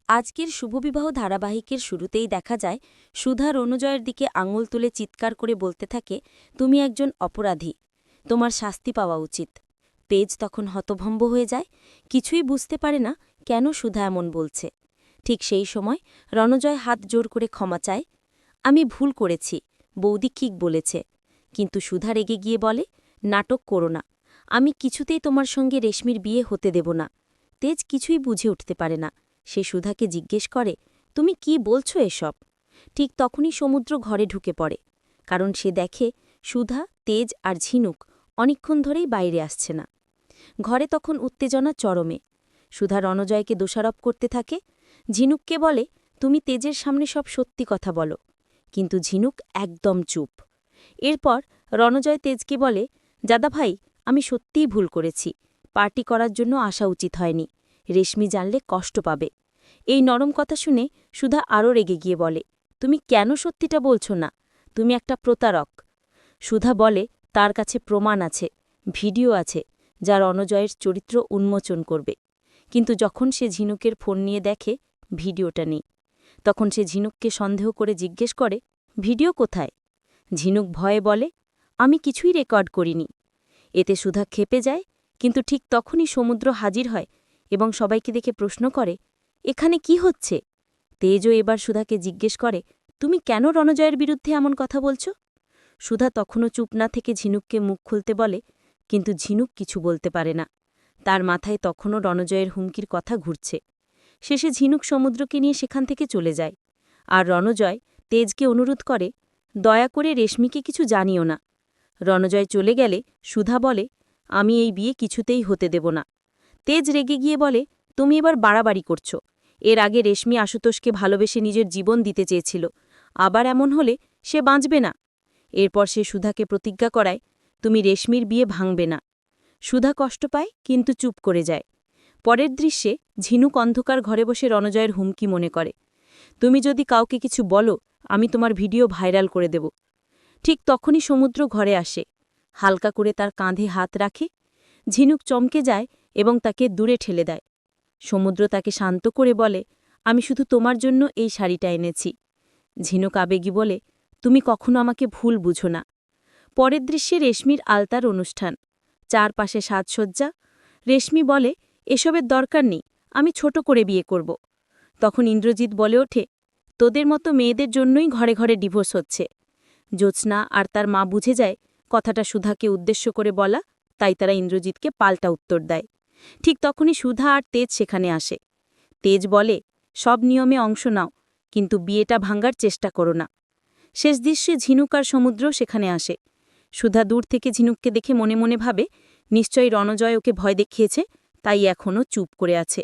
আজকের শুভবিবাহ ধারাবাহিকের শুরুতেই দেখা যায় সুধা রণজয়ের দিকে আঙুল তুলে চিৎকার করে বলতে থাকে, তুমি একজন অপরাধী, তোমার শাস্তি পাওয়া উচিত। পেজ তখন হতভম্ব হয়ে যায়, কিছুই বুঝতে পারে না কেন সুধা এমন বলছে। ঠিক সেই সময় রণজয় হাত জোর করে ক্ষমা চায়। আমি ভুল করেছি, বৌদি ঠিক বলেছে। কিন্তু সুধা রেগে গিয়ে বলে, নাটক করো না, আমি কিছুতেই তোমার সঙ্গে রেশমির বিয়ে হতে দেব না। তেজ কিছুই বুঝে উঠতে পারে না। সে সুধাকে জিজ্ঞেস করে, তুমি কি বলছো এসব? ঠিক তখনই সমুদ্র ঘরে ঢুকে পড়ে, কারণ সে দেখে সুধা, তেজ আর ঝিনুক অনেকক্ষণ ধরেই বাইরে আসছে না। ঘরে তখন উত্তেজনা চরমে। সুধা রণজয়কে দোষারোপ করতে থাকে। ঝিনুককে বলে, তুমি তেজের সামনে সব সত্যি কথা বলো। কিন্তু ঝিনুক একদম চুপ। এরপর রণজয় তেজকে বলে, দাদা ভাই, আমি সত্যিই ভুল করেছি, পার্টি করার জন্য আসা উচিত হয়নি, রেশমি জানলে কষ্ট পাবে। এই নরম কথা শুনে সুধা আরও রেগে গিয়ে বলে, তুমি কেন সত্যিটা বলছো না? তুমি একটা প্রতারক। সুধা বলে, তার কাছে প্রমাণ আছে, ভিডিও আছে, যা রণজয়ের চরিত্র উন্মোচন করবে। কিন্তু যখন সে ঝিনুকের ফোন নিয়ে দেখে ভিডিওটা নেই, তখন সে ঝিনুককে সন্দেহ করে জিজ্ঞেস করে, ভিডিও কোথায়? ঝিনুক ভয়ে বলে, আমি কিছুই রেকর্ড করিনি। এতে সুধা ক্ষেপে যায়, কিন্তু ঠিক তখনই সমুদ্র হাজির হয় এবং সবাইকে দেখে প্রশ্ন করে, এখানে কি হচ্ছে? তেজও এবার সুধাকে জিজ্ঞেস করে, তুমি কেন রণজয়ের বিরুদ্ধে এমন কথা বলছো? সুধা তখনও চুপ না থেকে ঝিনুককে মুখ খুলতে বলে, কিন্তু ঝিনুক কিছু বলতে পারে না। তার মাথায় তখনও রণজয়ের হুমকির কথা ঘুরছে। শেষে ঝিনুক সমুদ্রকে নিয়ে সেখান থেকে চলে যায়। আর রণজয় তেজকে অনুরোধ করে, দয়া করে রেশমিকে কিছু জানিও না। রণজয় চলে গেলে সুধা বলে, আমি এই বিয়ে কিছুতেই হতে দেব না। তেজ রেগে গিয়ে বলে, তুমি এবার বাড়াবাড়ি করছো। এর আগে রেশমি আশুতোষকে ভালোবেসে নিজের জীবন দিতে চেয়েছিল, আবার এমন হলে সে বাঁচবে না। এরপর সে সুধাকে প্রতিজ্ঞা করায়, তুমি রেশমির বিয়ে ভাঙবে না। সুধা কষ্ট পায়, কিন্তু চুপ করে যায়। পরের দৃশ্যে ঝিনুক অন্ধকার ঘরে বসে রণজয়ের হুমকি মনে করে, তুমি যদি কাউকে কিছু বলো, আমি তোমার ভিডিও ভাইরাল করে দেব। ঠিক তখনই সমুদ্র ঘরে আসে, হালকা করে তার কাঁধে হাত রাখে। ঝিনুক চমকে যায় এবং তাকে দূরে ঠেলে দেয়। সমুদ্র তাকে শান্ত করে বলে, আমি শুধু তোমার জন্য এই শাড়িটা এনেছি। ঝিনুক আবেগী বলে, তুমি কখনো আমাকে ভুল বুঝো না। পরের দৃশ্যে রেশমির আলতার অনুষ্ঠান, চারপাশে সাজসজ্জা। রেশমি বলে, এসবের দরকার নেই, আমি ছোট করে বিয়ে করব। তখন ইন্দ্রজিৎ বলে ওঠে, তোদের মতো মেয়েদের জন্যই ঘরে ঘরে ডিভোর্স হচ্ছে। জ্যোৎস্না আর তার মা বুঝে যায় কথাটা সুধাকে উদ্দেশ্য করে বলা, তাই তারা ইন্দ্রজিৎকে পাল্টা উত্তর দেয়। ঠিক তখনই সুধা আর তেজ সেখানে আসে। তেজ বলে, সব নিয়মে অংশ নাও, কিন্তু বিয়েটা ভাঙার চেষ্টা করো না। শেষ দৃশ্যে ঝিনুক আর সমুদ্র সেখানে আসে। সুধা দূর থেকে ঝিনুককে দেখে মনে মনে ভাবে, নিশ্চয়ই রণজয় ওকে ভয় দেখিয়েছে, তাই এখনও চুপ করে আছে।